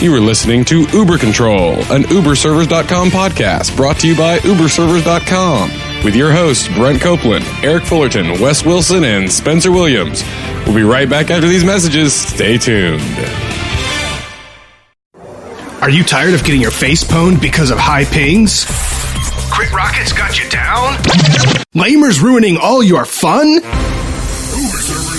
You are listening to Oober Control, an UberServers.com podcast brought to you by UberServers.com with your hosts Brent Copeland, Eric Fullerton, Wes Wilson, and Spencer Williams. We'll be right back after these messages. Stay tuned. Are you tired of getting your face pwned because of high pings? Crit rockets got you down? Lamers ruining all your fun? UberServers.com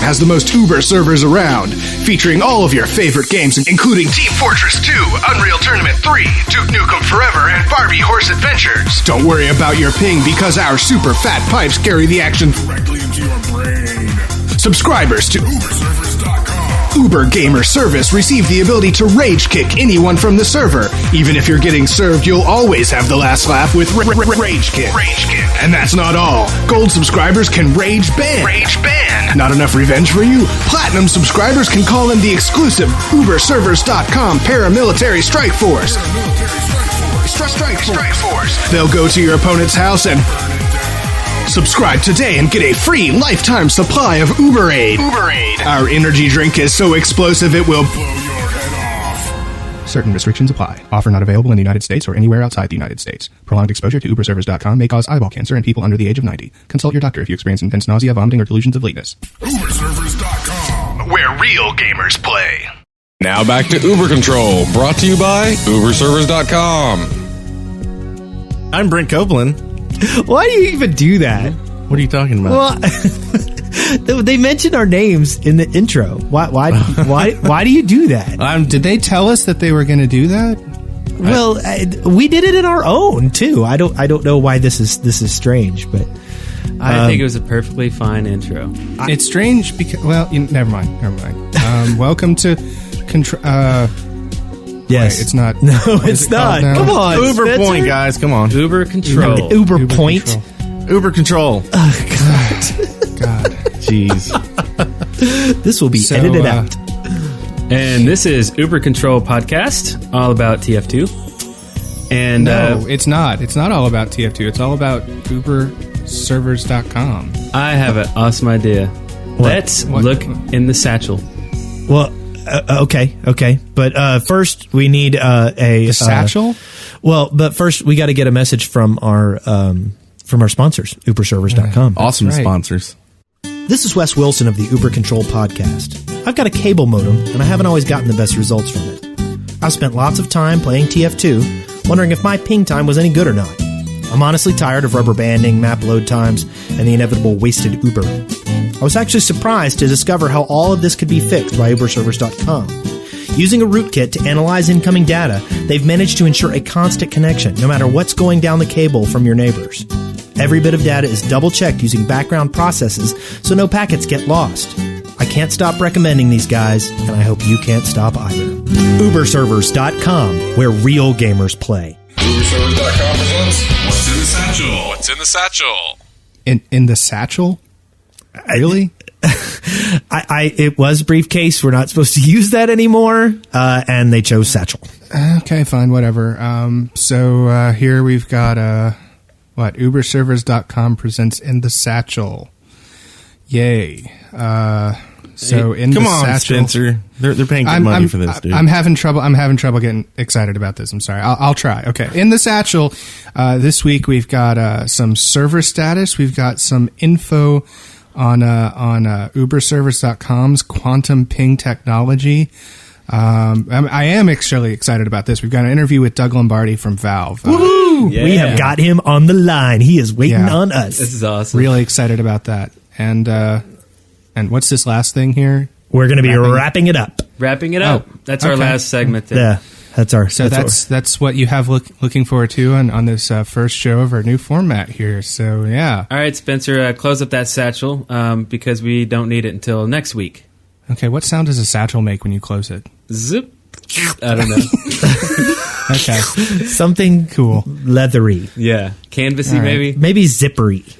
has the most Uber servers around, featuring all of your favorite games, including Team Fortress 2, Unreal Tournament 3, Duke Nukem Forever, and Barbie Horse Adventures. Don't worry about your ping because our super fat pipes carry the action directly into your brain. Subscribers to UberServers.com Uber Gamer Service receive the ability to rage kick anyone from the server. Even if you're getting served, you'll always have the last laugh with Rage Kick. Rage Kick. And that's not all. Gold subscribers can rage ban. Rage ban. Not enough revenge for you? Platinum subscribers can call in the exclusive UberServers.com Paramilitary Strike Force. Strike Force. They'll go to your opponent's house and subscribe today and get a free lifetime supply of Uber Aid. Our energy drink is so explosive it will blow your head off. Certain restrictions apply. Offer not available in the United States or anywhere outside the United States. Prolonged exposure to UberServers.com may cause eyeball cancer in people under the age of 90. Consult your doctor if you experience intense nausea, vomiting, or delusions of lateness. UberServers.com, where real gamers play. Now back to Uber Control, brought to you by UberServers.com. I'm Brent Copeland. Why do you even do that? What are you talking about? Well, they mentioned our names in the intro. Why do you do that? Did they tell us that they were going to do that? Well, we did it in our own too. I don't know why this is strange, but I think it was a perfectly fine intro. It's strange because never mind. Welcome to yes, wait, it's not. No, it's not. Come on, Uber Spencer. Point, guys. Come on. Uber Control. Uber Point. Control. Uber Control. Oh, God. Jeez. This will be edited out. And this is Uber Control Podcast, all about TF2. And no, it's not. It's not all about TF2. It's all about UberServers.com. I have an awesome idea. Let's look in the satchel. Well, okay. But first, we need a satchel. But first, we got to get a message from our sponsors, UberServers.com. Awesome sponsors. This is Wes Wilson of the Uber Control Podcast. I've got a cable modem, and I haven't always gotten the best results from it. I've spent lots of time playing TF2, wondering if my ping time was any good or not. I'm honestly tired of rubber banding, map load times, and the inevitable wasted Uber. I was actually surprised to discover how all of this could be fixed by UberServers.com. Using a rootkit to analyze incoming data, they've managed to ensure a constant connection, no matter what's going down the cable from your neighbors. Every bit of data is double-checked using background processes, so no packets get lost. I can't stop recommending these guys, and I hope you can't stop either. UberServers.com, where real gamers play. UberServers.com presents What's in the Satchel? What's in the Satchel? In the satchel? Really? It was briefcase. We're not supposed to use that anymore, and they chose satchel. Okay, fine, whatever. So here we've got UberServers.com presents In the Satchel. Yay. So in Come the on, satchel, Spencer. They're paying good money for this, dude. I'm having trouble getting excited about this. I'm sorry. I'll try. Okay. In the satchel, this week we've got some server status. We've got some info on UberServers.com's quantum ping technology. I am extremely excited about this. We've got an interview with Doug Lombardi from Valve. Woo! Yeah. We have got him on the line. He is waiting on us. This is awesome. Really excited about that. And what's this last thing here? We're going to be wrapping it up. Wrapping it up. That's our last segment there. Yeah, that's our. So that's what you have looking forward to on this first show of our new format here. So yeah. All right, Spencer, close up that satchel because we don't need it until next week. Okay, what sound does a satchel make when you close it? Zip. I don't know. Okay. Something cool. Leathery. Yeah. Canvassy, right. maybe? Maybe zippery.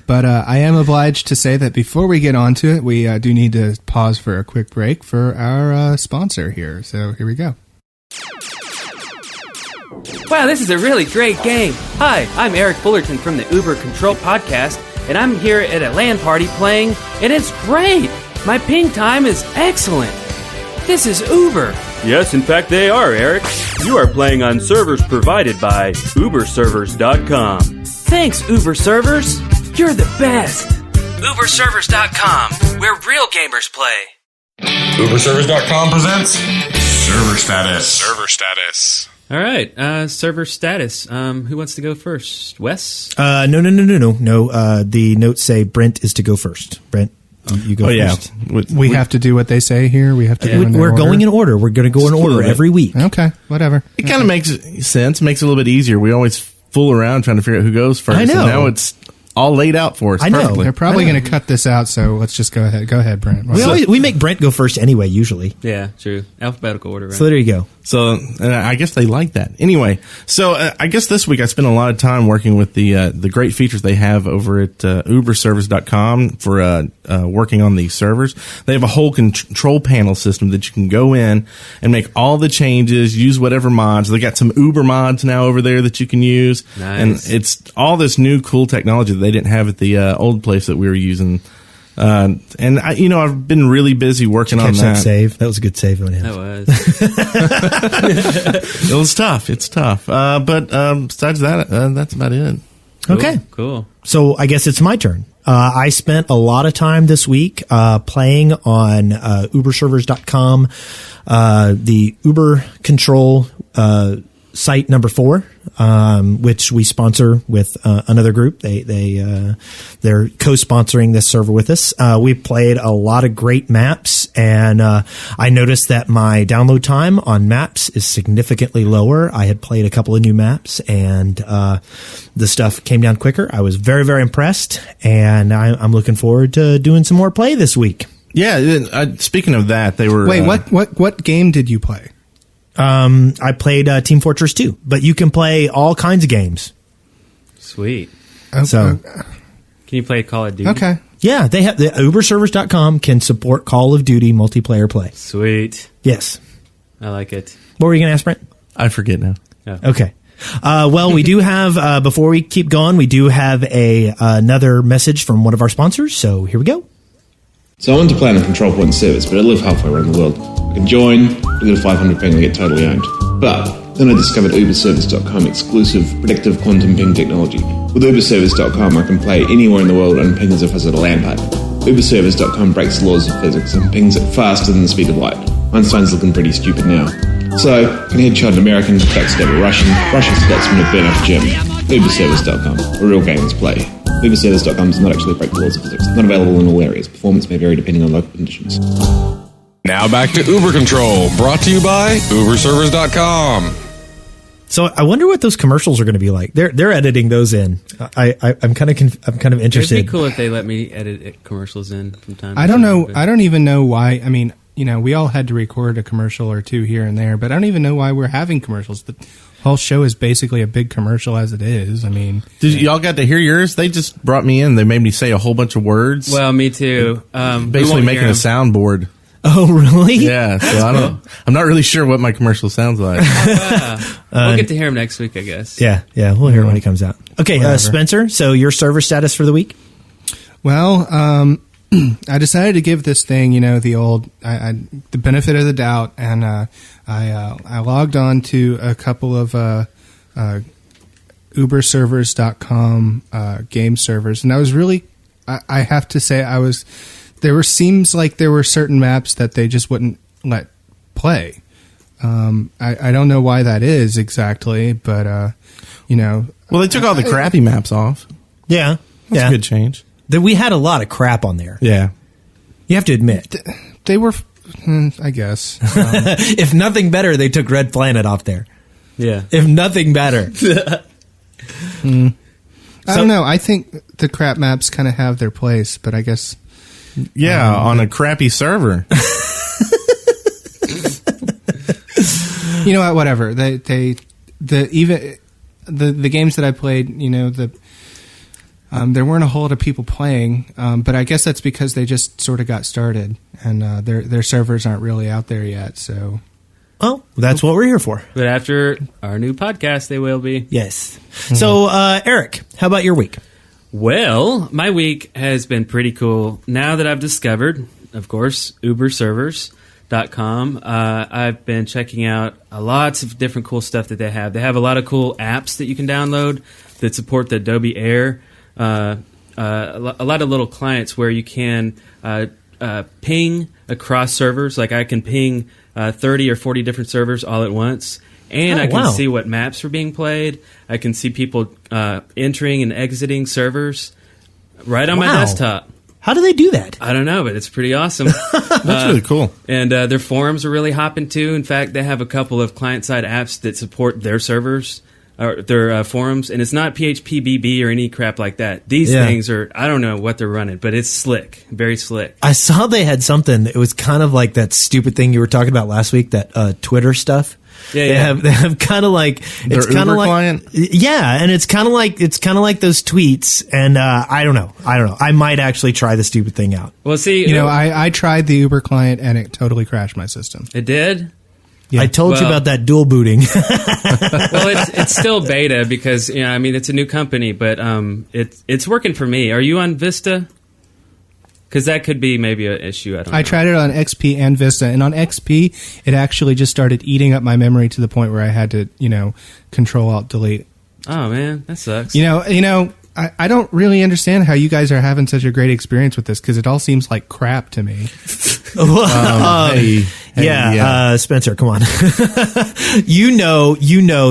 But I am obliged to say that before we get on to it, we do need to pause for a quick break for our sponsor here. So here we go. Wow, this is a really great game. Hi, I'm Eric Fullerton from the Uber Control Podcast, and I'm here at a LAN party playing, and it's great. My ping time is excellent. This is Uber. Yes, in fact, they are, Eric. You are playing on servers provided by Ooberservers.com. Thanks, Oober Servers. You're the best. Ooberservers.com, where real gamers play. Uberservers.com presents Server status. Server Status. All right, server status. Who wants to go first? Wes? No. The notes say Brent is to go first. Brent, you go first. We have to do what they say here. We have to go in We're order. going in order. We're going to go in order every week. Okay, whatever. It kind of makes sense. Makes it a little bit easier. We always fool around trying to figure out who goes first. I know. And now it's all laid out for us. I know. Perfectly. They're probably going to cut this out, so let's just go ahead. Go ahead, Brent. We make Brent go first anyway, usually. Yeah, true. Alphabetical order, right? So there you go. So I guess they like that. Anyway, so I guess this week I spent a lot of time working with the great features they have over at Uberservers.com for working on these servers. They have a whole control panel system that you can go in and make all the changes, use whatever mods. They got some Uber mods now over there that you can use. Nice. And it's all this new cool technology that they didn't have at the old place that we were using. And I've been really busy working on that. Save. That was a good save on him. That was. It was tough. It's tough. But besides that, that's about it. Okay. Cool. So I guess it's my turn. I spent a lot of time this week playing on Uberservers.com, the Uber Control site number 4, which we sponsor with another group. They're co-sponsoring this server with us. We played a lot of great maps, and I noticed that my download time on maps is significantly lower. I had played a couple of new maps, and the stuff came down quicker. I was very, very impressed, and I'm looking forward to doing some more play this week. Yeah. Speaking of that, they were. Wait, what game did you play? I played Team Fortress 2, but you can play all kinds of games. Sweet. So, Can you play Call of Duty? Okay. yeah, they have the Uberservers.com can support Call of Duty multiplayer play. Sweet. Yes. I like it. What were you going to ask, Brent? I forget now. Okay. Well, we do have, before we keep going, we do have another message from one of our sponsors. So here we go. So I wanted to play on a control point service, but I live halfway around the world. I can join, I get a 500 ping and get totally owned. But then I discovered Uberservice.com exclusive predictive quantum ping technology. With Uberservice.com I can play anywhere in the world and ping as if I was at a LAN party. Uberservice.com breaks the laws of physics and pings it faster than the speed of light. Einstein's looking pretty stupid now. So, I can headshot an American, backstab a Russian Scotsman to burn off a German. Uberservice.com, where real gamers play. Uberservice.com does not actually break the laws of physics. Not available in all areas. Performance may vary depending on local conditions. Now back to Uber Control, brought to you by Uberservers.com. So I wonder what those commercials are going to be like. They're editing those in. I'm kind of interested. It'd be cool if they let me edit commercials in from time to time. I don't know. I don't even know why. I mean, we all had to record a commercial or two here and there, but I don't even know why we're having commercials. The whole show is basically a big commercial as it is. I mean, Did y'all got to hear yours? They just brought me in. They made me say a whole bunch of words. Well, me too. Basically making a soundboard. Oh, really? Yeah. So I'm not really sure what my commercial sounds like. We'll get to hear him next week, I guess. Yeah. We'll hear it when he comes out. Okay, Spencer. So your server status for the week? well, I decided to give this thing, the old, the benefit of the doubt, and I logged on to a couple of Uberservers.com game servers, and I was really, I have to say, seems like there were certain maps that they just wouldn't let play. I don't know why that is exactly, but Well, they took all the crappy maps off. Yeah. That's a good change. We had a lot of crap on there. Yeah. You have to admit. they were, I guess. If nothing better, they took Red Planet off there. Yeah. If nothing better. I don't know. I think the crap maps kind of have their place, but I guess. Yeah, on a crappy server. You know what? Whatever. The games that I played, there weren't a whole lot of people playing, but I guess that's because they just sort of got started, and their servers aren't really out there yet. So, well, that's what we're here for. But after our new podcast, they will be. Yes. So, Eric, how about your week? Well, my week has been pretty cool now that I've discovered, of course, Uber servers. uberservers.com. I've been checking out lots of different cool stuff that they have. They have a lot of cool apps that you can download that support the Adobe Air. A lot of little clients where you can ping across servers. Like I can ping 30 or 40 different servers all at once. And I can see what maps are being played. I can see people entering and exiting servers right on my desktop. How do they do that? I don't know, but it's pretty awesome. That's really cool. And their forums are really hopping too. In fact, they have a couple of client-side apps that support their servers, or their forums. And it's not PHP BB or any crap like that. These things are, I don't know what they're running, but it's slick, very slick. I saw they had something. It was kind of like that stupid thing you were talking about last week, that Twitter stuff. Yeah, they have kind of like their Uber client. Yeah, and it's kind of like those tweets. And I don't know. I might actually try the stupid thing out. Well, see, I tried the Uber client and it totally crashed my system. It did. Yeah. I told you about that dual booting. Well, it's still beta because it's a new company, but it's working for me. Are you on Vista? Because that could be maybe an issue. I don't know. I tried it on XP and Vista, and on XP, it actually just started eating up my memory to the point where I had to, Control-Alt-Delete. Oh, man, that sucks. I don't really understand how you guys are having such a great experience with this, because it all seems like crap to me. Spencer, come on. you know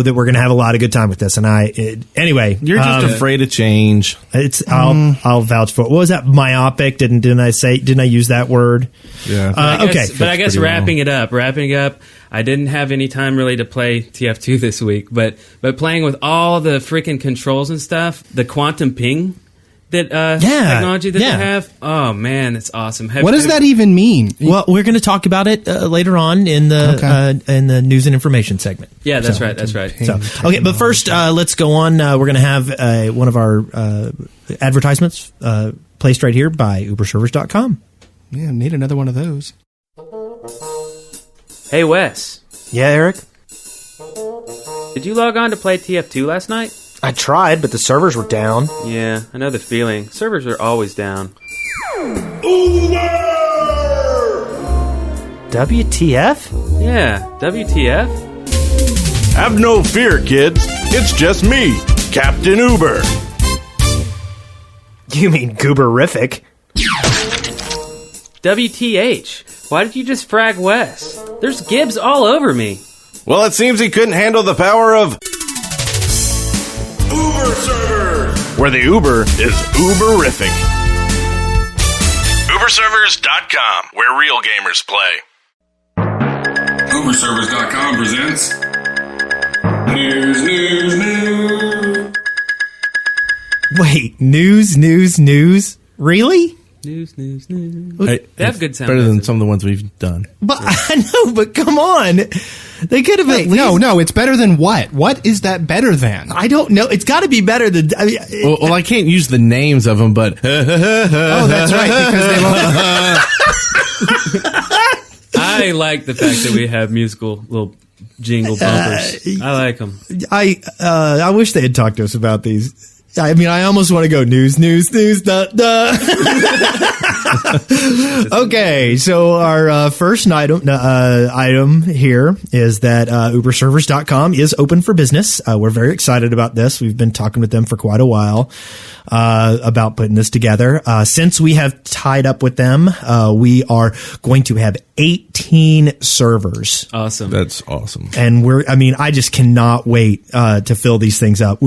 that we're going to have a lot of good time with this, and anyway, you're just afraid of change. I'll vouch for it. What was that? Myopic? Didn't I use that word? Yeah. I guess wrapping it up. I didn't have any time really to play TF2 this week, but playing with all the freaking controls and stuff, the quantum ping technology that they have. Oh man, it's awesome. What does that even mean? Well, we're going to talk about it later on in the news and information segment. Yeah, that's right. That's right. So, okay, but first, let's go on. We're going to have one of our advertisements placed right here by uberservers.com. Yeah, need another one of those. Hey, Wes. Yeah, Eric? Did you log on to play TF2 last night? I tried, but the servers were down. Yeah, I know the feeling. Servers are always down. Oober! WTF? Yeah, WTF? Have no fear, kids. It's just me, Captain Oober. You mean gooberific? WTH? Why did you just frag Wes? There's Gibbs all over me. Well, it seems he couldn't handle the power of Oober servers, where the Uber is Uberific. Uberservers.com, where real gamers play. Uberservers.com presents News. Wait, news? Really? News. Hey, They have good sound. Better than some of the ones we've done. But I know, but come on. They could have at least... No, it's better than what? What is that better than? I don't know. It's got to be better than... Well, I can't use the names of them, but... Oh, that's right, because they won't... I like the fact that we have musical little jingle bumpers. I like them. I wish they had talked to us about these. I mean, I almost want to go news, duh. Okay, so our first item here is that uberservers.com is open for business. We're very excited about this. We've been talking with them for quite a while about putting this together. Since we have tied up with them, we are going to have 18 servers. Awesome. That's awesome. And I just cannot wait to fill these things up.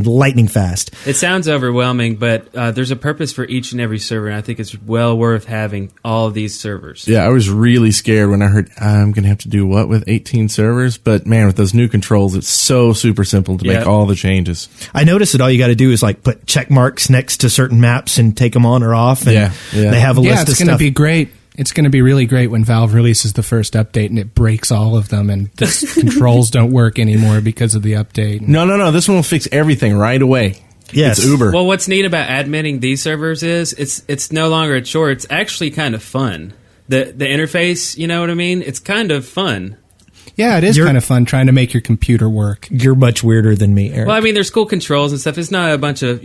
Lightning fast. It sounds overwhelming, but there's a purpose for each and every server, and I think it's well worth having all of these servers. Yeah, I was really scared when I heard I'm going to have to do what with 18 servers, but man, with those new controls, it's so super simple to make all the changes. I noticed that all you got to do is put check marks next to certain maps and take them on or off. And they have a list of stuff. It's going to be great. It's going to be really great when Valve releases the first update and it breaks all of them and the controls don't work anymore because of the update. No. This one will fix everything right away. Yes. It's Uber. Well, what's neat about adminning these servers is it's no longer a chore. It's actually kind of fun. The interface, you know what I mean? It's kind of fun. Yeah, it is kind of fun trying to make your computer work. You're much weirder than me, Eric. Well, I mean, there's cool controls and stuff. It's not a bunch of,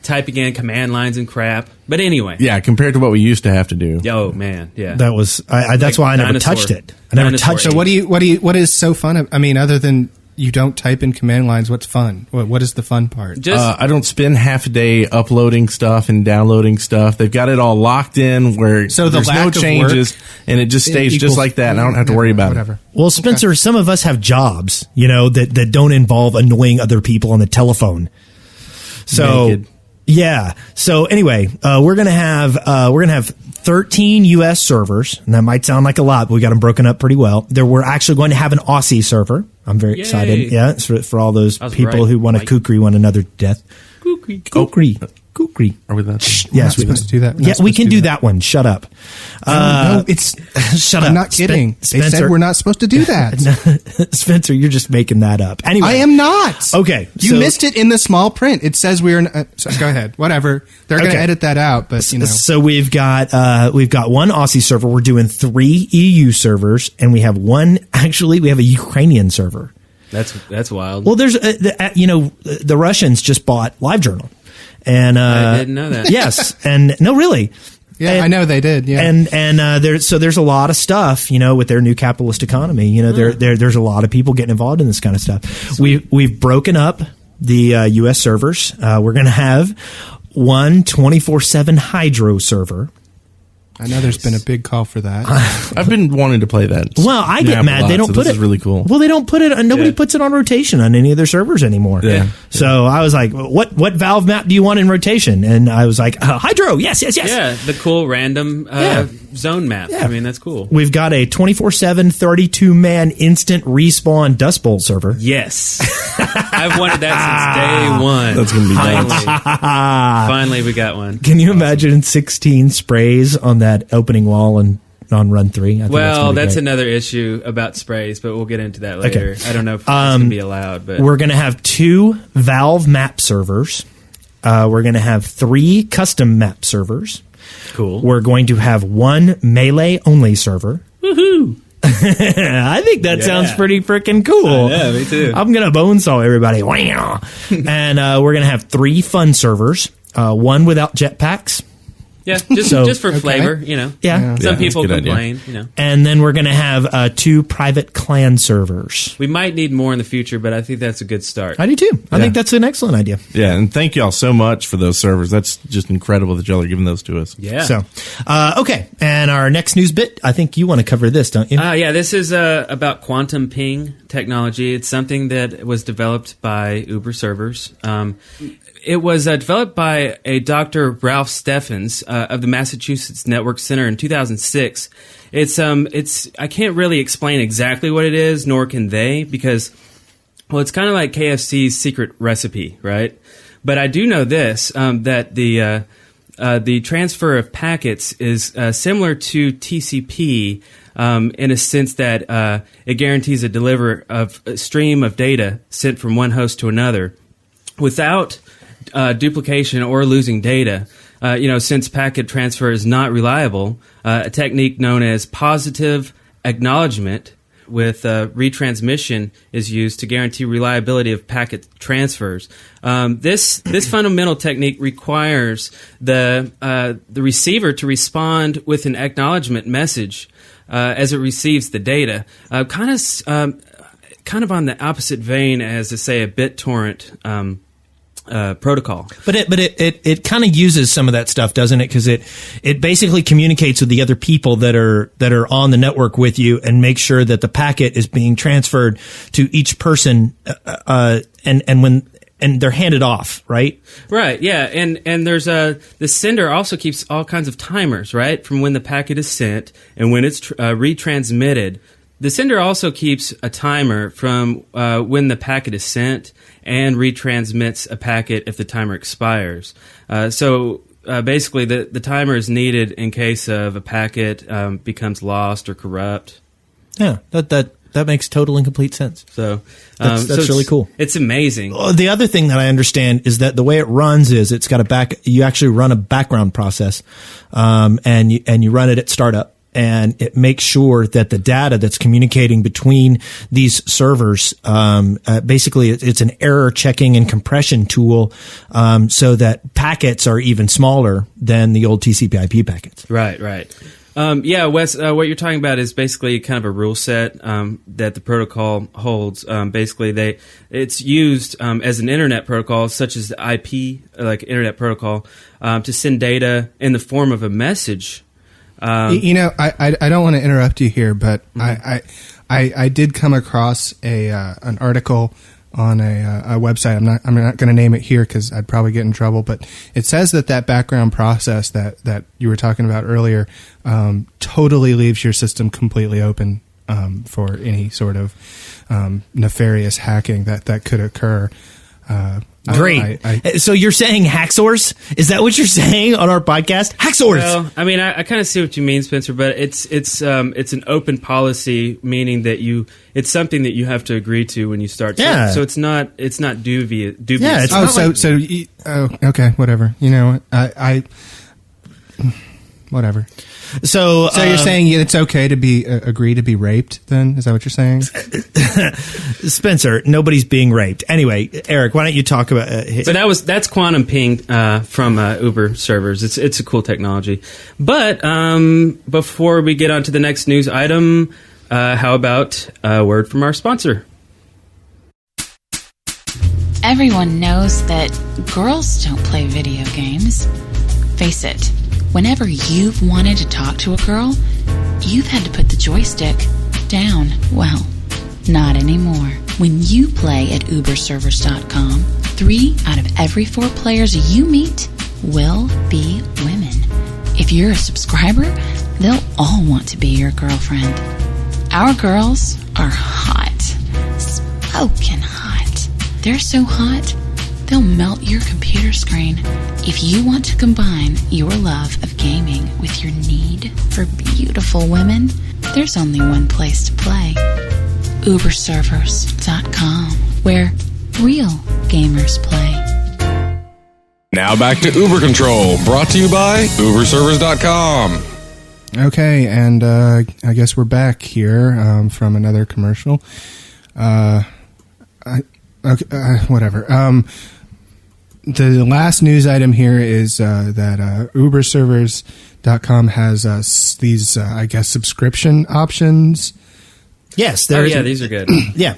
typing in command lines and crap. But anyway. Yeah, compared to what we used to have to do. Oh, man, yeah. That was that's why I never touched it. I never touched it. So what is so fun? I mean, other than you don't type in command lines, what's fun? What is the fun part? I don't spend half a day uploading stuff and downloading stuff. They've got it all locked in where there's no changes, and it just stays just like that, and I don't have to worry about it. Well, Spencer, some of us have jobs, that don't involve annoying other people on the telephone. So, Naked. Yeah. So anyway, we're gonna have 13 U.S. servers, and that might sound like a lot, but we got them broken up pretty well. We're actually going to have an Aussie server. I'm very excited. Yeah, it's for all those people who want to kookery one another to death. Kookery. Are we that? Yes, we're supposed to do that. Yeah, we can do that one. Shut up. No, shut up. I'm not kidding. They said we're not supposed to do that. Spencer, you're just making that up. Anyway, I am not. Okay, you missed it in the small print. It says we're. Go ahead. Whatever. They're going to edit that out, but So we've got one Aussie server. We're doing 3 EU servers, and we have a Ukrainian server. That's wild. Well, there's the Russians just bought LiveJournal. And I didn't know that. Yes, and no, really. Yeah, I know they did. Yeah, and there's a lot of stuff, with their new capitalist economy. There's a lot of people getting involved in this kind of stuff. We've broken up the U.S. servers. We're going to have one 24/7 Hydro server. I know there's been a big call for that. I've been wanting to play that. Well, I get mad. They don't put it. This is really cool. Well, they don't put it. Nobody puts it on rotation on any of their servers anymore. Yeah. So I was like, "What Valve map do you want in rotation?" And I was like, "Hydro, yes." Yeah, the cool random zone map. Yeah. I mean, that's cool. We've got a 24/7, 32-man instant respawn Dust Bowl server. Yes, I've wanted that since day one. That's gonna be nice. Finally, we got one. Can you imagine 16 sprays on that opening wall and on run 3? That's another issue about sprays, but we'll get into that later. Okay. I don't know if it's going to be allowed. But we're going to have 2 Valve map servers. We're going to have 3 custom map servers. Cool. We're going to have 1 melee only server. Woohoo! I think that sounds pretty freaking cool. Yeah, me too. I'm going to bonesaw everybody. And we're going to have 3 fun servers. 1 without jetpacks. Yeah, just for flavor, Yeah. Some people complain, And then we're going to have 2 private clan servers. We might need more in the future, but I think that's a good start. I do too. I think that's an excellent idea. Yeah, and thank y'all so much for those servers. That's just incredible that y'all are giving those to us. Yeah. So, okay. And our next news bit, I think you want to cover this, don't you? Yeah, this is about quantum ping technology. It's something that was developed by Oober servers. It was developed by a Dr. Ralph Steffens of the Massachusetts Network Center in 2006. It's I can't really explain exactly what it is, nor can they, because it's kind of like KFC's secret recipe, right? But I do know this, that the transfer of packets is similar to TCP in a sense that it guarantees a stream of data sent from one host to another without duplication or losing data. Since packet transfer is not reliable, a technique known as positive acknowledgement with retransmission is used to guarantee reliability of packet transfers. This fundamental technique requires the receiver to respond with an acknowledgement message as it receives the data, kind of on the opposite vein as, say, a BitTorrent protocol. But it kind of uses some of that stuff, doesn't it? Because it basically communicates with the other people that are on the network with you and makes sure that the packet is being transferred to each person and they're handed off, right? Right, yeah. And there's the sender also keeps all kinds of timers, right? From when the packet is sent and when it's retransmitted. The sender also keeps a timer from when the packet is sent and retransmits a packet if the timer expires. So basically, the timer is needed in case of a packet becomes lost or corrupt. Yeah, that makes total and complete sense. So that's really cool. It's amazing. The other thing that I understand is that the way it runs is it's got you actually run a background process, and you run it at startup. and it makes sure that the data that's communicating between these servers, basically it's an error checking and compression tool, so that packets are even smaller than the old TCP/IP packets. Right. Yeah, Wes, what you're talking about is basically kind of a rule set that the protocol holds. Basically, it's used as an internet protocol, such as the IP, like internet protocol, to send data in the form of a message. I don't want to interrupt you here, but I did come across an article on a website. I'm not going to name it here because I'd probably get in trouble. But it says that background process that you were talking about earlier totally leaves your system completely open for any sort of nefarious hacking that could occur. Great. So you're saying Hacksource? Is that what you're saying on our podcast? Hacksource. Well, I mean, I kind of see what you mean, Spencer, but it's an open policy, meaning that it's something that you have to agree to when you start. Yeah. So it's not dubious. Yeah. It's okay, whatever. You know, whatever. So you're saying it's okay to agree to be raped? Then is that what you're saying? Spencer, nobody's being raped. Anyway, Eric, why don't you talk about? So that's quantum ping from Oober servers. It's a cool technology. But before we get on to the next news item, how about a word from our sponsor? Everyone knows that girls don't play video games. Face it. Whenever you've wanted to talk to a girl, you've had to put the joystick down. Well, not anymore. When you play at Ooberservers.com, 3 out of every 4 players you meet will be women. If you're a subscriber, they'll all want to be your girlfriend. Our girls are hot. Smoking hot. They're so hot, they'll melt your computer screen. If you want to combine your love of gaming with your need for beautiful women, there's only one place to play. Ooberservers.com, where real gamers play. Now back to Oober Control, brought to you by Ooberservers.com. Okay, and I guess we're back here from another commercial. Whatever. The last news item here is that Ooberservers.com has these, I guess, subscription options. Yes. These are good. Yeah.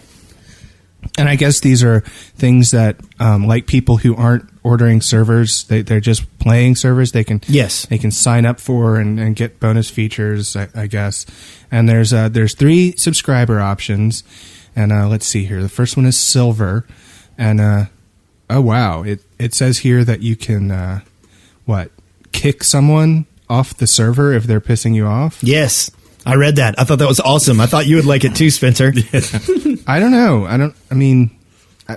And I guess these are things that, like people who aren't ordering servers, they're just playing servers. They can sign up for and get bonus features, I guess. And there's 3 subscriber options. And let's see here. The first one is Silver, and oh wow, it says here that you can kick someone off the server if they're pissing you off. Yes, I read that. I thought that was awesome. I thought you would like it too, Spencer. I don't know.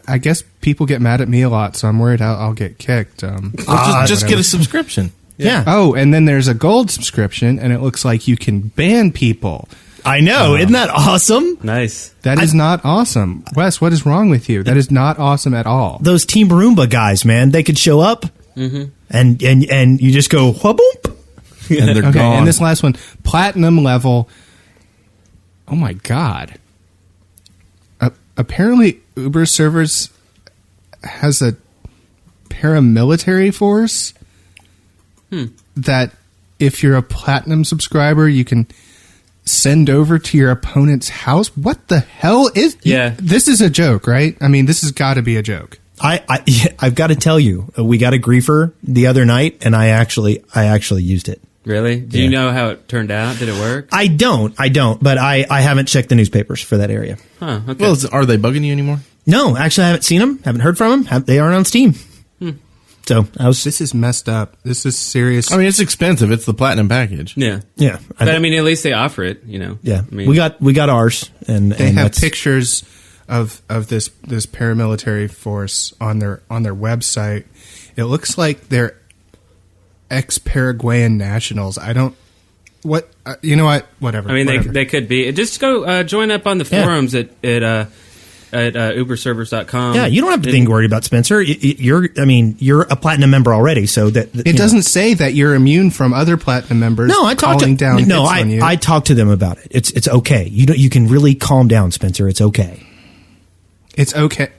I guess people get mad at me a lot, so I'm worried I'll get kicked. Just get a subscription. Yeah. Oh, and then there's a gold subscription, and it looks like you can ban people. I know. Isn't that awesome? Nice. That is not awesome. Wes, what is wrong with you? That is not awesome at all. Those Team Roomba guys, man, they could show up and you just go, wha-boop. And they're okay, gone. and this last one, platinum level. Oh my God. Apparently, Oober Servers has a paramilitary force that if you're a platinum subscriber, you can send over to your opponent's house. What the hell is? Yeah, this is a joke, right? I mean, this has got to be a joke. I've got to tell you, we got a griefer the other night, and I actually used it. Really? Do you know how it turned out? Did it work? I don't. But I haven't checked the newspapers for that area. Huh. Okay. Well, are they bugging you anymore? No, actually, I haven't seen them. Haven't heard from them. They aren't on Steam. So this is messed up. This is serious. I mean, it's expensive. It's the platinum package. Yeah. But I mean, at least they offer it. You know. Yeah. I mean, we got ours, and they have pictures of this paramilitary force on their website. It looks like they're ex-Paraguayan nationals. I don't. What you know? What? Whatever. I mean, whatever. they could be. Just go join up on the forums at at uberservers.com. Yeah, you don't have to be worried about Spencer. You're a platinum member already, so that it doesn't say that you're immune from other platinum members. No, I talked I talked to them about it. It's okay. You can really calm down, Spencer. It's okay. It's okay.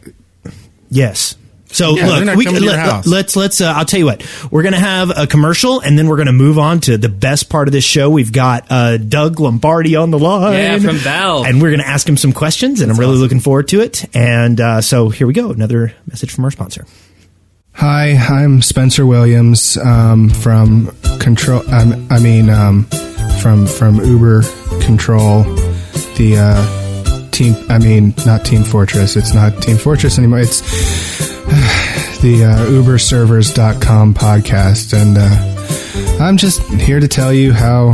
Yes. So look, let's. I'll tell you what. We're gonna have a commercial, and then we're gonna move on to the best part of this show. We've got Doug Lombardi on the line, from Valve, and we're gonna ask him some questions, and I'm really looking forward to it. And so here we go. Another message from our sponsor. Hi, I'm Spencer Williams from Control. From Oober Control, the team. Not Team Fortress. It's not Team Fortress anymore. It's the Uberservers.com podcast, and I'm just here to tell you how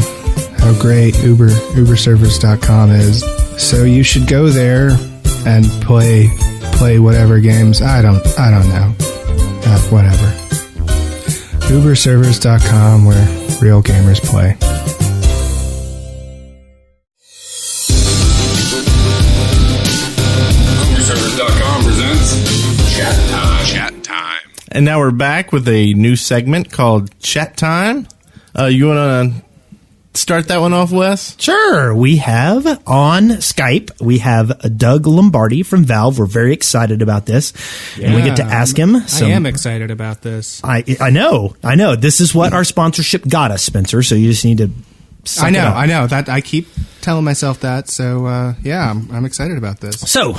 great Uberservers.com is. So you should go there and play whatever games. I don't know. Whatever. Uberservers.com, where real gamers play. Uberservers.com presents Chat Time. And now we're back with a new segment called Chat Time. You want to start that one off, Wes? Sure. We have on Skype, we have Doug Lombardi from Valve. We're very excited about this. Yeah, and we get to ask him. I am excited about this. I know. This is what our sponsorship got us, Spencer. So you just need to suck it up. I know. That I keep telling myself that. So, I'm excited about this. So,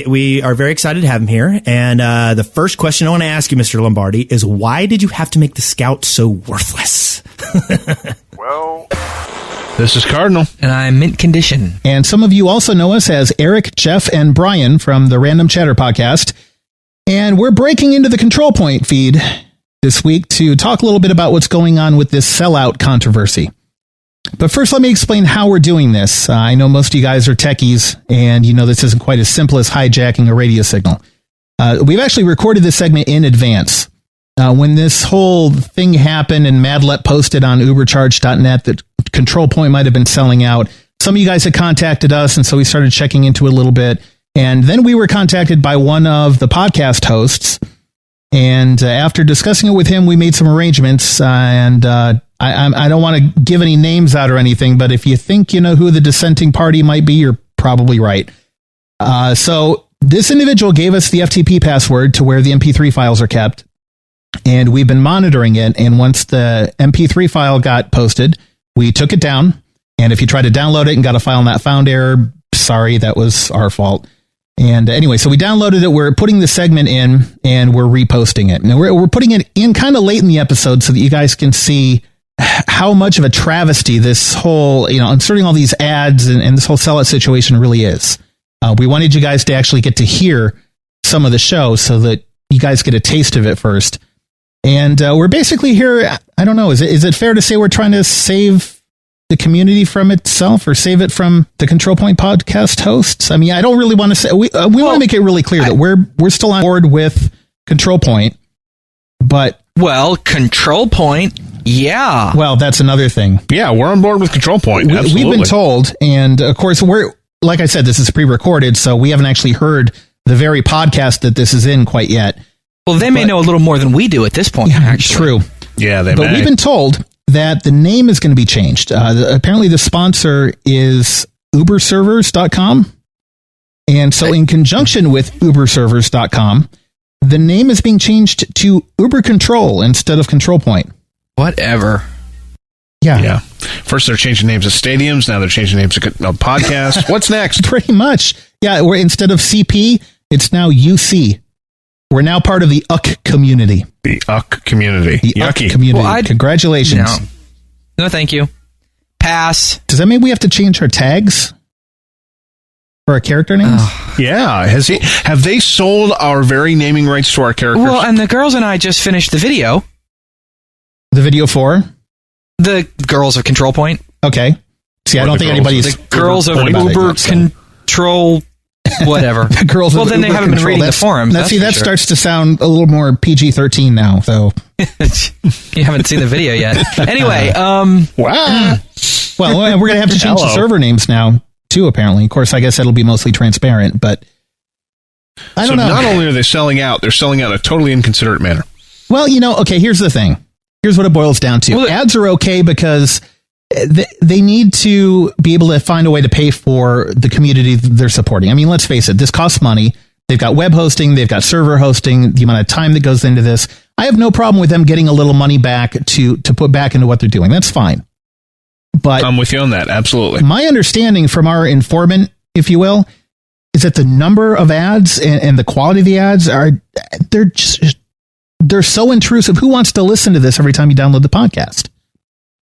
we are very excited to have him here. And the first question I want to ask you, Mr. Lombardi, is why did you have to make the Scout so worthless? Well, this is Cardinal. And I'm mint condition. And some of you also know us as Eric, Jeff, and Brian from the Random Chatter podcast. And we're breaking into the Control Point feed this week to talk a little bit about what's going on with this sellout controversy. But first, let me explain how we're doing this. I know most of you guys are techies, and you know this isn't quite as simple as hijacking a radio signal. We've actually recorded this segment in advance. When this whole thing happened and Madlet posted on ubercharge.net that Control Point might have been selling out, some of you guys had contacted us, and so we started checking into it a little bit. And then we were contacted by one of the podcast hosts, and after discussing it with him, we made some arrangements, and I don't want to give any names out or anything, but if you think you know who the dissenting party might be, you're probably right. So this individual gave us the FTP password to where the MP3 files are kept, and we've been monitoring it, and once the MP3 file got posted, we took it down, and if you tried to download it and got a file not found error, sorry, that was our fault. And anyway, so we downloaded it, we're putting the segment in, and we're reposting it. And we're putting it in kind of late in the episode so that you guys can see how much of a travesty this whole, inserting all these ads and this whole sellout situation really is. We wanted you guys to actually get to hear some of the show so that you guys get a taste of it first. And we're basically here, I don't know, is it fair to say we're trying to save the community from itself or save it from the Control Point podcast hosts? I mean, I don't really want to say, we want to make it really clear that we're still on board with Control Point, but... Well, Control Point, yeah. Well, that's another thing. Yeah, we're on board with Control Point. Absolutely. We've been told, and of course, like I said, this is pre-recorded, so we haven't actually heard the very podcast that this is in quite yet. Well, they may know a little more than we do at this point, actually. True. Yeah, they may. But we've been told that the name is going to be changed. Apparently, the sponsor is uberservers.com. And so in conjunction with uberservers.com, the name is being changed to Uber Control instead of Control Point. Whatever. Yeah. First, they're changing names of stadiums. Now they're changing names of podcasts. What's next? Pretty much. Yeah, instead of CP, it's now UC. We're now part of the UCK community. The UCK community. The UCK community. Well, congratulations. No, thank you. Pass. Does that mean we have to change our tags for our character names? Yeah. Have they sold our very naming rights to our characters? Well, and the girls and I just finished the video. The video for? The girls of Control Point. Okay. See, I don't think anybody's... The girls of Uber Control... Whatever. The girls well, then Uber they haven't Control. been reading the forums. That starts to sound a little more PG-13 now, so... You haven't seen the video yet. Anyway, Wow. Well, we're going to have to change the server names now, too, apparently. Of course, I guess that'll be mostly transparent, but... I don't know. Not only are they selling out, they're selling out in a totally inconsiderate manner. Well, okay, here's the thing. Here's what it boils down to. Well, ads are okay because they need to be able to find a way to pay for the community they're supporting. I mean, let's face it, this costs money. They've got web hosting, they've got server hosting, the amount of time that goes into this. I have no problem with them getting a little money back to put back into what they're doing. That's fine. But I'm with you on that. Absolutely. My understanding from our informant, if you will, is that the number of ads and the quality of the ads they're so intrusive. Who wants to listen to this every time you download the podcast?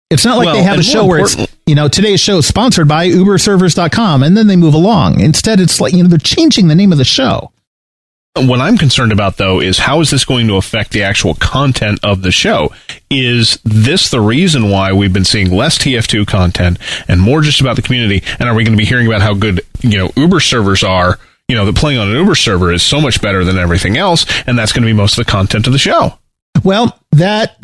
It's not like they have a show where it's, today's show is sponsored by Uberservers.com, and then they move along. Instead, it's like, they're changing the name of the show. What I'm concerned about, though, is how is this going to affect the actual content of the show? Is this the reason why we've been seeing less TF2 content and more just about the community? And are we going to be hearing about how good, Uber servers are? That playing on an Uber server is so much better than everything else, and that's going to be most of the content of the show. Well, that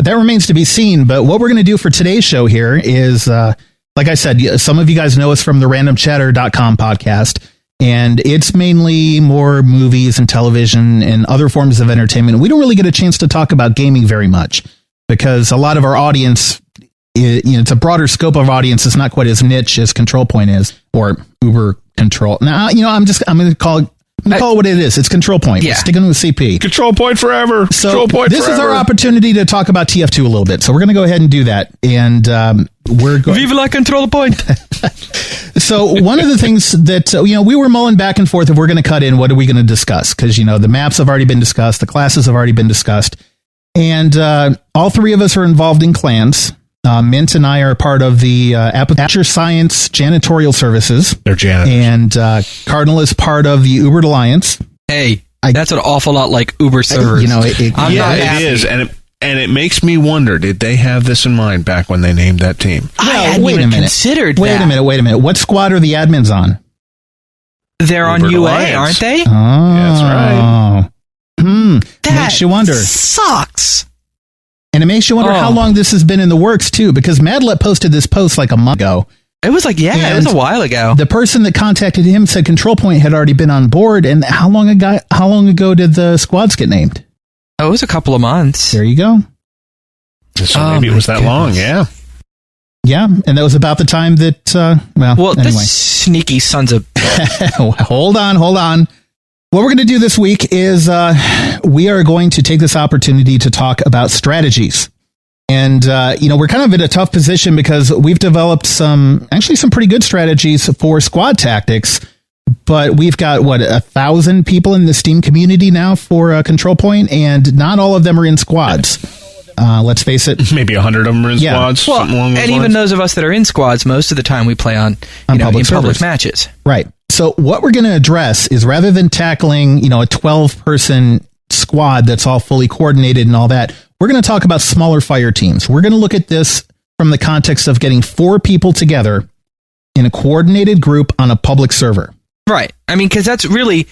remains to be seen. But what we're going to do for today's show here is, like I said, some of you guys know us from the randomchatter.com podcast, and it's mainly more movies and television and other forms of entertainment. We don't really get a chance to talk about gaming very much because a lot of our audience, it's a broader scope of audience. It's not quite as niche as Control Point is or Uber Control. Now, I'm going to call it what it is. It's Control Point. Yeah. We're sticking with CP. Control Point forever. So Control Point this forever. is our opportunity to talk about TF2 a little bit. So we're going to go ahead and do that. And we're going. Vive la Control Point. So one of the things that, we were mulling back and forth if we're going to cut in, what are we going to discuss? Because, the maps have already been discussed. The classes have already been discussed. And all three of us are involved in clans. Mint and I are part of the Aperture Science Janitorial Services. They're janitors. And Cardinal is part of the Uber Alliance. Hey, that's an awful lot like Uber servers. It is. And it makes me wonder, did they have this in mind back when they named that team? I hadn't even considered Wait that. a minute. What squad are the admins on? They're on Uber UA, Alliance. aren't they? Oh. That's right. That makes you wonder. Sucks. And it makes you wonder how long this has been in the works, too, because Madlet posted this post like a month ago. It was like, it was a while ago. The person that contacted him said Control Point had already been on board. And how long ago did the squads get named? Oh, it was a couple of months. There you go. So maybe it was that long, yeah. Yeah, and that was about the time that, anyway. This sneaky sons of... Hold on. What we're going to do this week is we are going to take this opportunity to talk about strategies. And, we're kind of in a tough position because we've developed some pretty good strategies for squad tactics, but we've got, 1,000 people in the Steam community now for Control Point, and not all of them are in squads. Let's face it. Maybe 100 of them are in squads. Well, something along those and lines. even those of us that are in squads, most of the time we play on public matches. Right. So what we're going to address is rather than tackling, a 12-person squad that's all fully coordinated and all that, we're going to talk about smaller fire teams. We're going to look at this from the context of getting 4 people together in a coordinated group on a public server. Right. I mean, because that's really...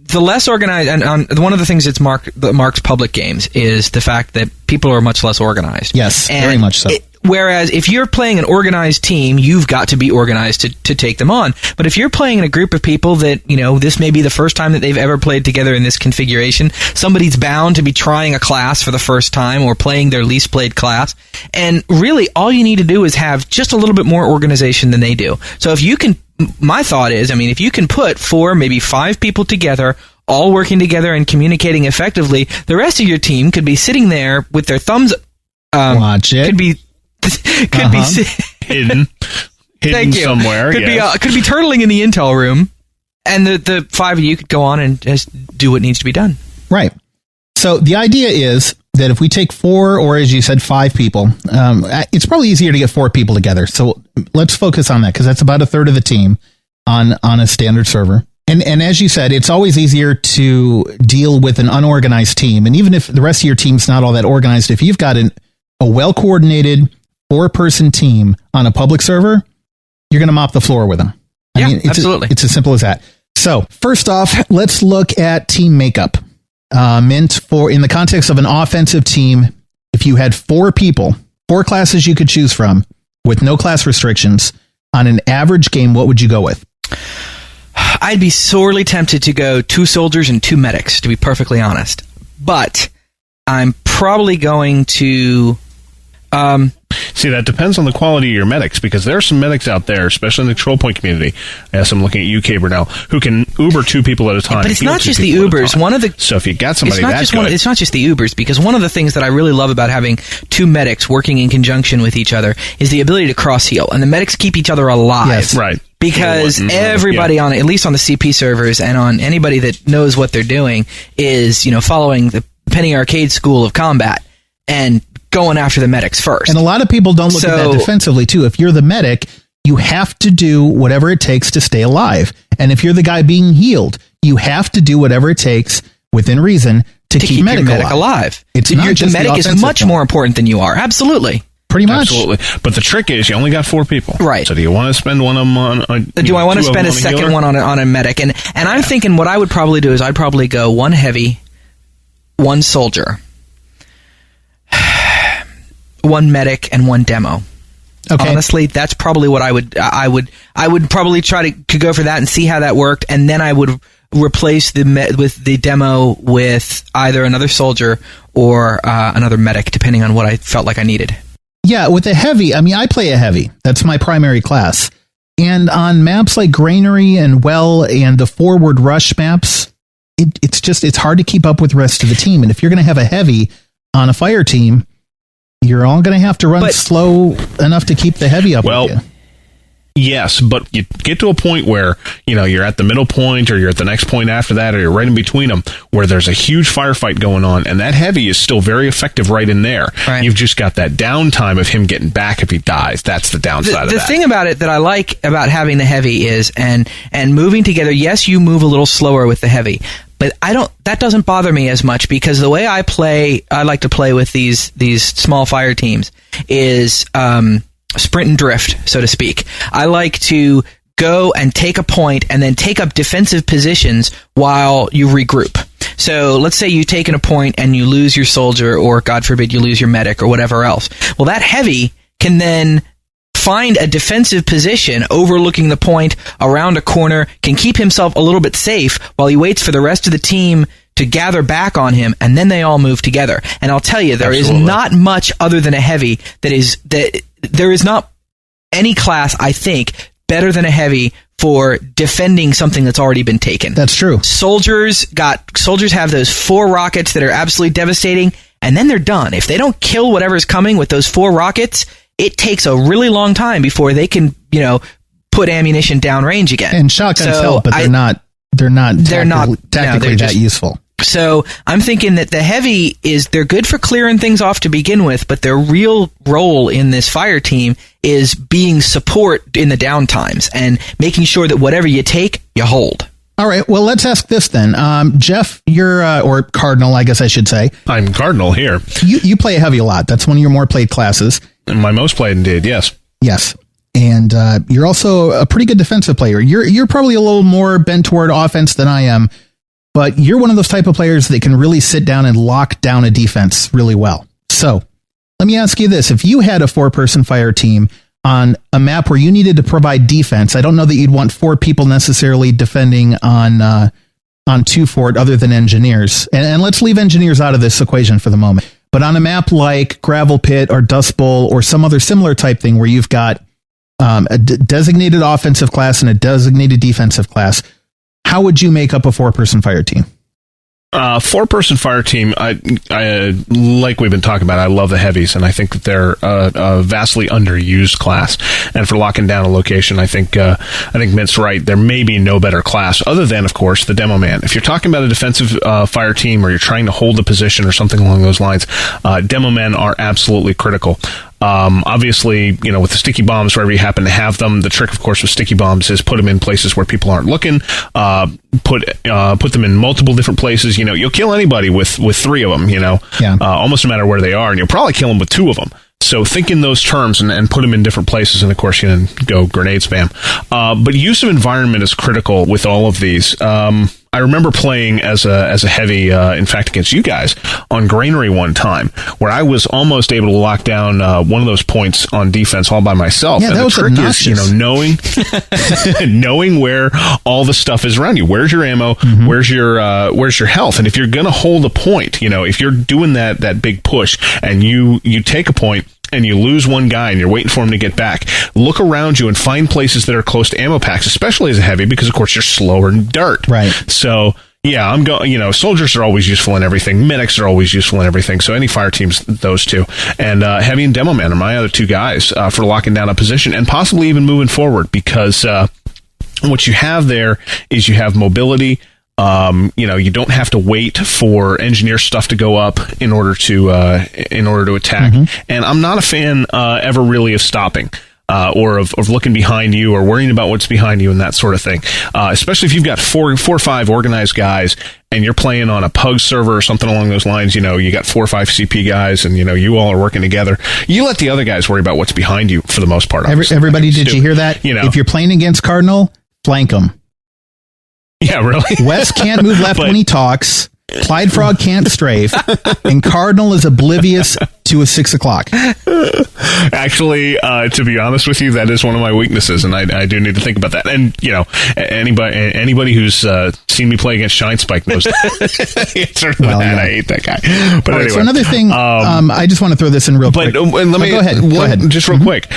the less organized, and one of the things that marks public games is the fact that people are much less organized. Yes, very much so. Whereas if you're playing an organized team, you've got to be organized to take them on. But if you're playing in a group of people that, this may be the first time that they've ever played together in this configuration, somebody's bound to be trying a class for the first time or playing their least played class. And really, all you need to do is have just a little bit more organization than they do. So if you can... My thought is, if you can put 4, maybe 5 people together, all working together and communicating effectively, the rest of your team could be sitting there with their thumbs. Watch it. Could be hidden Thank you. Somewhere. Could be turtling in the intel room, and the 5 of you could go on and just do what needs to be done. Right. So the idea is that if we take 4, or as you said, 5 people, it's probably easier to get 4 people together. So let's focus on that because that's about a third of the team on a standard server. And as you said, it's always easier to deal with an unorganized team. And even if the rest of your team's not all that organized, if you've got a well-coordinated 4-person team on a public server, you're going to mop the floor with them. Absolutely. It's as simple as that. So first off, let's look at team makeup. In the context of an offensive team, if you had 4 people, 4 classes you could choose from with no class restrictions on an average game, what would you go with? I'd be sorely tempted to go 2 soldiers and 2 medics, to be perfectly honest. But I'm probably going to... See, that depends on the quality of your medics, because there are some medics out there, especially in the control point community. Yes, I'm looking at you, Caber, now, who can Uber 2 people at a time. But it's not just the Ubers. So if you got somebody that good... It's not just the Ubers, because one of the things that I really love about having 2 medics working in conjunction with each other is the ability to cross-heal, and the medics keep each other alive. Yes, right. Because everybody on, at least on the CP servers, and on anybody that knows what they're doing, is, following the Penny Arcade school of combat, and going after the medics first. And a lot of people don't look at that defensively, too. If you're the medic, you have to do whatever it takes to stay alive. And if you're the guy being healed, you have to do whatever it takes, within reason, to keep your medic alive. It's not just the medic is much more important than you are. Absolutely. Pretty much. Absolutely. But the trick is you only got 4 people. Right. So do you want to spend one of them on... do I want to spend a second one on a medic? And I'm thinking what I would probably do is I'd probably go 1 heavy, 1 soldier, 1 medic, and 1 demo. Okay. Honestly, that's probably what I would probably try to go for that and see how that worked, and then I would replace the demo with either another soldier or another medic, depending on what I felt like I needed. Yeah, with a heavy, I play a heavy. That's my primary class. And on maps like Granary and Well and the Forward Rush maps, it's hard to keep up with the rest of the team. And if you're going to have a heavy on a fire team, you're all going to have to run slow enough to keep the heavy up with you. Yes, but you get to a point where, you're at the middle point, or you're at the next point after that, or you're right in between them, where there's a huge firefight going on, and that heavy is still very effective right in there. Right. You've just got that downtime of him getting back if he dies. That's the downside of that. The thing about it that I like about having the heavy is, and moving together, yes, you move a little slower with the heavy, but that doesn't bother me as much, because the way I like to play with these small fire teams is, sprint and drift, so to speak. I like to go and take a point and then take up defensive positions while you regroup. So let's say you've taken a point and you lose your soldier, or God forbid you lose your medic or whatever else. Well, that heavy can then find a defensive position overlooking the point around a corner, can keep himself a little bit safe while he waits for the rest of the team to gather back on him, and then they all move together. And I'll tell you, there is not much other than a heavy there is not any class, I think, better than a heavy for defending something that's already been taken. That's true. Soldiers have those 4 rockets that are absolutely devastating, and then they're done. If they don't kill whatever's coming with those 4 rockets, it takes a really long time before they can, put ammunition downrange again. And shotguns help, but they're not tactically that useful. So I'm thinking that the heavy they're good for clearing things off to begin with, but their real role in this fire team is being support in the downtimes and making sure that whatever you take, you hold. All right. Well, let's ask this then. Jeff, you're, or Cardinal, I guess I should say. I'm Cardinal here. You play heavy a lot. That's one of your more played classes. My most played indeed, yes. Yes. And you're also a pretty good defensive player. You're probably a little more bent toward offense than I am, but you're one of those type of players that can really sit down and lock down a defense really well. So let me ask you this. If you had a 4-person fire team on a map where you needed to provide defense, I don't know that you'd want 4 people necessarily defending on 2 fort other than engineers. And let's leave engineers out of this equation for the moment. But on a map like Gravel Pit or Dust Bowl or some other similar type thing where you've got a designated offensive class and a designated defensive class, how would you make up a 4-person fire team? 4-person fire team, I like we've been talking about, I love the heavies, and I think that they're a vastly underused class. And for locking down a location, I think Mint's right. There may be no better class other than, of course, the demo man. If you're talking about a defensive fire team, or you're trying to hold a position or something along those lines, demo men are absolutely critical. Obviously, with the sticky bombs, wherever you happen to have them, the trick, of course, with sticky bombs is put them in places where people aren't looking, put them in multiple different places. You'll kill anybody with 3 of them, almost no matter where they are, and you'll probably kill them with 2 of them. So think in those terms and put them in different places, and of course you can go grenade spam. But use of environment is critical with all of these. I remember playing as a heavy, in fact, against you guys on Granary one time, where I was almost able to lock down one of those points on defense all by myself. Yeah, and that the was trick obnoxious. is, knowing where all the stuff is around you. Where's your ammo? Mm-hmm. Where's your health? And if you're going to hold a point, if you're doing that big push and you take a point and you lose one guy and you're waiting for him to get back, look around you and find places that are close to ammo packs, especially as a heavy, because of course you're slower than dirt. Right. So yeah, I'm going. Soldiers are always useful in everything. Medics are always useful in everything. So any fire teams, those two, and heavy and demo man are my other two guys for locking down a position and possibly even moving forward, because what you have there is you have mobility. You don't have to wait for engineer stuff to go up in order to attack. Mm-hmm. And I'm not a fan ever really of stopping. Or of looking behind you or worrying about what's behind you and that sort of thing. Especially if you've got four or five organized guys and you're playing on a PUG server or something along those lines, you got 4 or 5 CP guys and, you all are working together. You let the other guys worry about what's behind you for the most part. Everybody, did you hear that? If you're playing against Cardinal, flank them. Yeah, really? Wes can't move left when he talks. Clyde Frog can't strafe, and Cardinal is oblivious to a 6 o'clock. Actually, to be honest with you, that is one of my weaknesses, and I do need to think about that. And anybody who's seen me play against Shine Spike knows that. I hate that guy. But anyway, anyway, so another thing, I just want to throw this in real quick. But let me go ahead. Just real quick.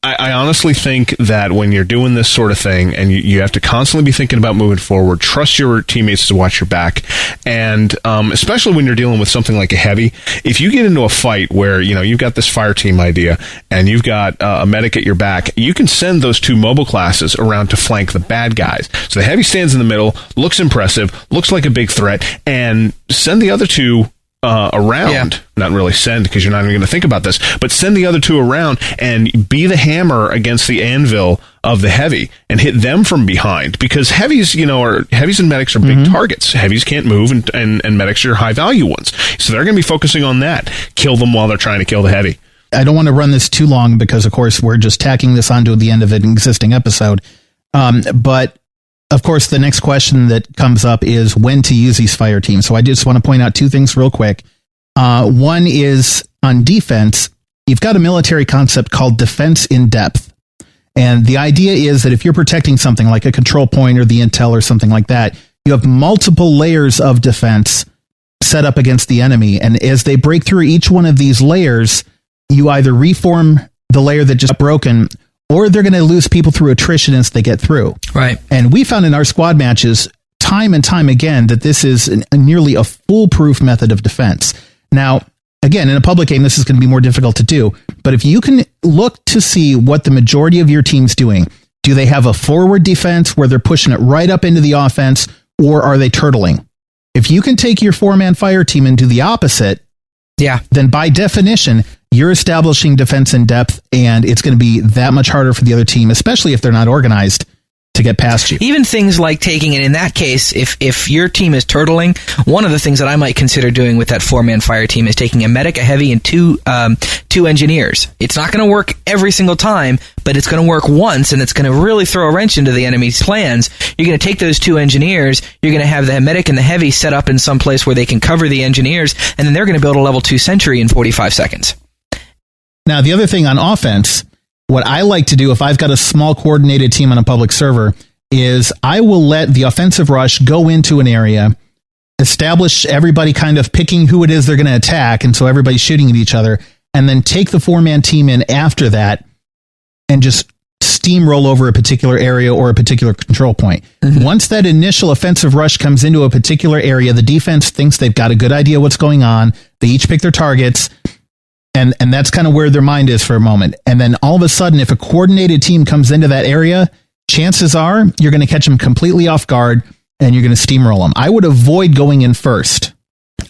I honestly think that when you're doing this sort of thing, and you have to constantly be thinking about moving forward, trust your teammates to watch your back. And especially when you're dealing with something like a heavy, if you get into a fight where you've got this fire team idea and you've got a medic at your back, you can send those 2 mobile classes around to flank the bad guys. So the heavy stands in the middle, looks impressive, looks like a big threat, and send the other 2 around. Yeah. Not really send, because you're not even going to think about this, but send the other 2 around and be the hammer against the anvil of the heavy and hit them from behind, because heavies and medics are big targets. Heavies can't move, and medics are high value ones, so they're going to be focusing on that. Kill them while they're trying to kill the heavy. I don't want to run this too long, because of course we're just tacking this onto the end of an existing episode, but of course the next question that comes up is when to use these fire teams. So I just want to point out 2 things real quick. One is on defense. You've got a military concept called defense in depth. And the idea is that if you're protecting something like a control point or the intel or something like that, you have multiple layers of defense set up against the enemy. And as they break through each one of these layers, you either reform the layer that just got broken, or they're going to lose people through attrition as they get through. Right. And we found in our squad matches time and time again that this is nearly a foolproof method of defense. Now, again, in a public game, this is going to be more difficult to do. But if you can look to see what the majority of your team's doing, do they have a forward defense where they're pushing it right up into the offense, or are they turtling? If you can take your 4-man fire team and do the opposite, then by definition, you're establishing defense in depth, and it's going to be that much harder for the other team, especially if they're not organized, to get past you. Even things like taking it in that case, if your team is turtling, one of the things that I might consider doing with that 4-man fire team is taking a medic, a heavy, and two engineers. It's not going to work every single time, but it's going to work once, and it's going to really throw a wrench into the enemy's plans. You're going to take those 2 engineers, you're going to have the medic and the heavy set up in some place where they can cover the engineers, and then they're going to build a level 2 sentry in 45 seconds. Now, the other thing on offense, what I like to do if I've got a small coordinated team on a public server is I will let the offensive rush go into an area, establish everybody kind of picking who it is they're going to attack, and so everybody's shooting at each other, and then take the 4-man team in after that and just steamroll over a particular area or a particular control point. Mm-hmm. Once that initial offensive rush comes into a particular area, the defense thinks they've got a good idea what's going on. They each pick their targets. And that's kind of where their mind is for a moment. And then all of a sudden, if a coordinated team comes into that area, chances are you're going to catch them completely off guard and you're going to steamroll them. I would avoid going in first.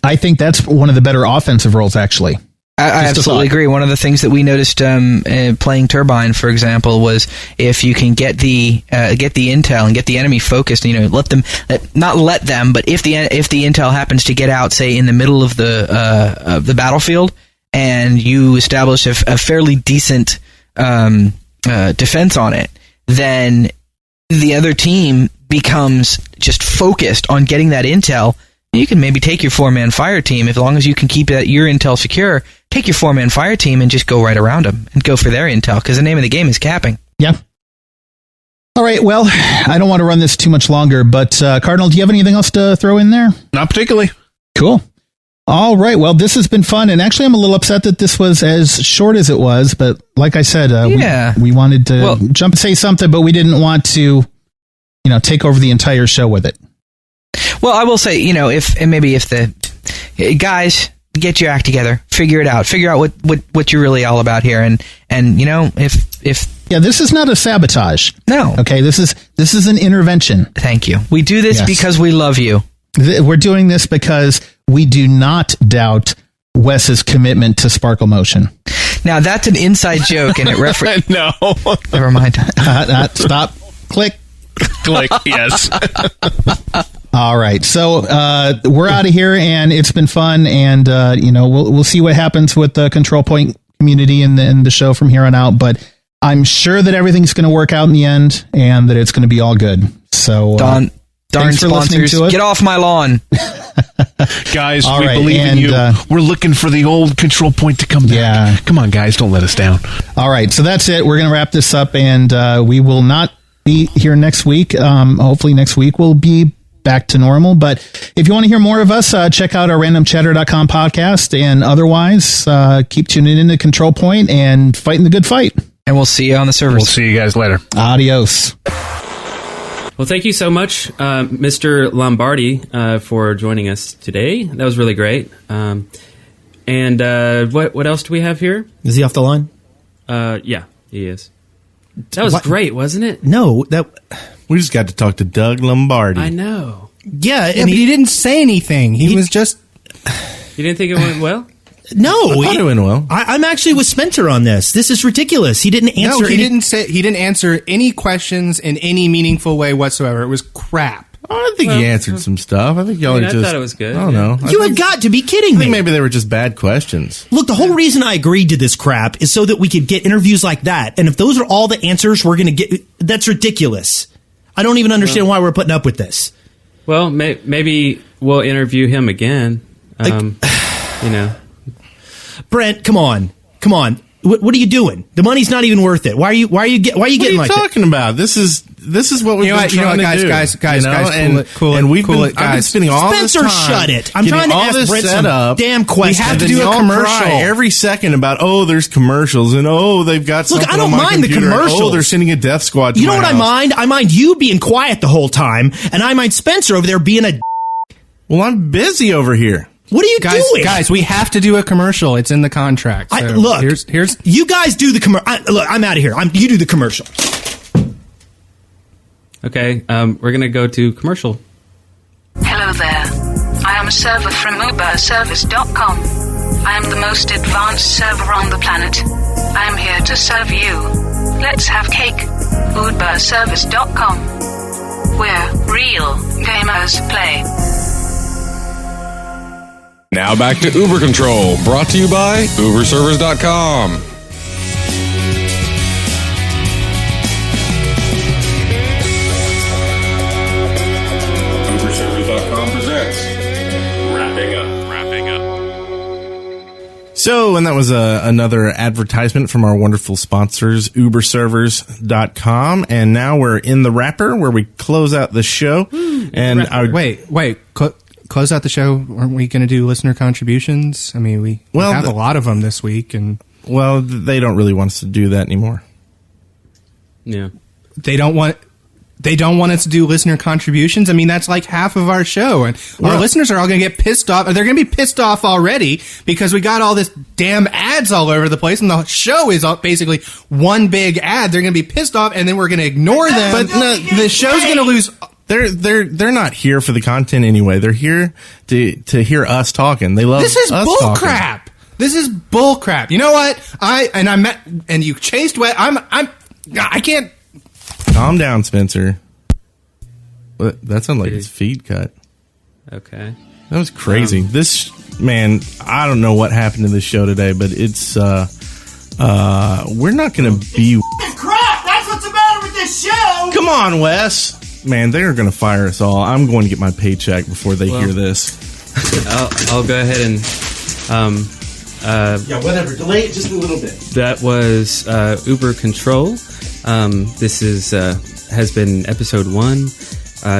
I think that's one of the better offensive roles, actually. I absolutely agree. One of the things that we noticed playing Turbine, for example, was if you can get the intel and get the enemy focused, but if the intel happens to get out, say in the middle of the battlefield, and you establish a fairly decent defense on it, then the other team, becomes just focused on getting that intel, you can maybe take your 4-man fire team, as long as you can keep your intel secure, take your 4-man fire team and just go right around them and go for their intel, because the name of the game is capping. Yeah. All right, well, I don't want to run this too much longer, but Cardinal, do you have anything else to throw in there? Not particularly. Cool. All right, well, this has been fun, and actually I'm a little upset that this was as short as it was, but like I said, we wanted to jump and say something, but we didn't want to, take over the entire show with it. Well, I will say, if the guys get your act together, figure it out, figure out what you're really all about here, and if this is not a sabotage. No. Okay, this is an intervention. Thank you. We do this because we love you. We're doing this because we do not doubt Wes's commitment to Sparkle Motion. Now, that's an inside joke, and it references... No. Never mind. Stop. Click. Click, yes. All right, so we're out of here, and it's been fun, and we'll see what happens with the Control Point community and the show from here on out, but I'm sure that everything's going to work out in the end, and that it's going to be all good. So, darn thanks for listening sponsors, to us. get off my lawn. Guys, all we right, believe in you. We're looking for the old Control Point to come back. Yeah. Come on, guys, don't let us down. All right, so that's it. We're going to wrap this up, and we will not be here next week. Hopefully next week we'll be back to normal, but if you want to hear more of us, check out our randomchatter.com podcast, and otherwise keep tuning in to Control Point and fighting the good fight. And we'll see you on the servers. We'll see you guys later. Adios. Well, thank you so much, Mr. Lombardi, for joining us today. That was really great. And what else do we have here? Is he off the line? Yeah, he is. That was great, wasn't it? No, we just got to talk to Doug Lombardi. I know. Yeah, but he didn't say anything. He was just... You didn't think it went well? No, I thought it went well. I'm actually with Spencer on this. This is ridiculous. He didn't answer. No, he didn't answer any questions in any meaningful way whatsoever. It was crap. I think he answered some stuff. I think y'all I just... thought it was good. I don't know. You have got to be kidding I me. think maybe they were just bad questions. Look, the whole reason I agreed to this crap is so that we could get interviews like that. And if those are all the answers we're going to get, that's ridiculous. I don't even understand why we're putting up with this. Well, maybe we'll interview him again. Brent, come on. What are you doing? The money's not even worth it. Why are you getting like that? What are you talking about? This is what we've been trying to do. Guys, cool and we've cool been, it, I've been guys. spending all Spencer, this time. shut it. I'm trying to ask Brent some damn questions. We have to and do then a y'all commercial cry every second about, there's commercials, and they've got something I don't on my mind the computer, and, commercials. they're sending a death squad to You know my what house. I mind? I mind you being quiet the whole time, and I mind Spencer over there being a... Well, I'm busy over here. What are you doing? Guys, we have to do a commercial. It's in the contract. So look, here's you guys do the commercial. Look, I'm out of here. You do the commercial. Okay, we're going to go to commercial. Hello there. I am a server from Ooberservice.com. I am the most advanced server on the planet. I am here to serve you. Let's have cake. Ooberservice.com. Where real gamers play. Now back to Oober Control, brought to you by Ooberservice.com. Ooberservice.com presents Wrapping Up. So, and that was another advertisement from our wonderful sponsors, Ooberservers.com. And now we're in the wrapper where we close out the show. And wait. Close out the show. Aren't we going to do listener contributions? I mean, we have a lot of them this week, and they don't really want us to do that anymore. Yeah, they don't want us to do listener contributions. I mean, that's like half of our show, and our listeners are all going to get pissed off. They're going to be pissed off already because we got all this damn ads all over the place, and the show is basically one big ad. They're going to be pissed off, and then we're going to ignore them. But no, the show's going to lose. They're not here for the content anyway. They're here to hear us talking. They love this is us bull talking. crap. This is bull crap. You know what? I met and you chased away. I can't. Calm down, Spencer. That sounded like his feed cut. Okay, that was crazy. This man, I don't know what happened to this show today, but it's we're not going to be Crap! That's what's the matter with this show. Come on, Wes. Man, they're going to fire us all. I'm going to get my paycheck before they hear this. I'll go ahead and... whatever. Delay it just a little bit. That was Oober Control. This has been episode 1.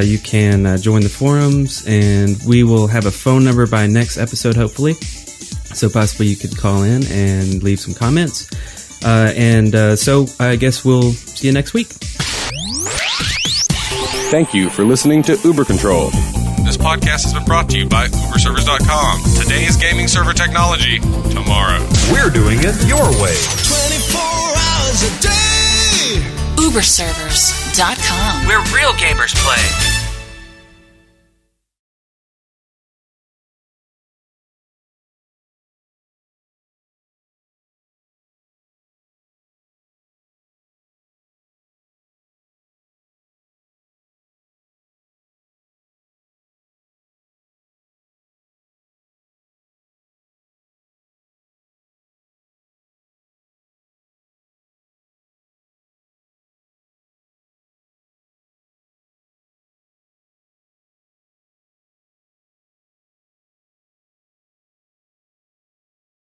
You can join the forums, and we will have a phone number by next episode, hopefully. So possibly you could call in and leave some comments. So I guess we'll see you next week. Thank you for listening to Oober Control. This podcast has been brought to you by UberServers.com. Today's gaming server technology, tomorrow. We're doing it your way. 24 hours a day. UberServers.com. Where real gamers play.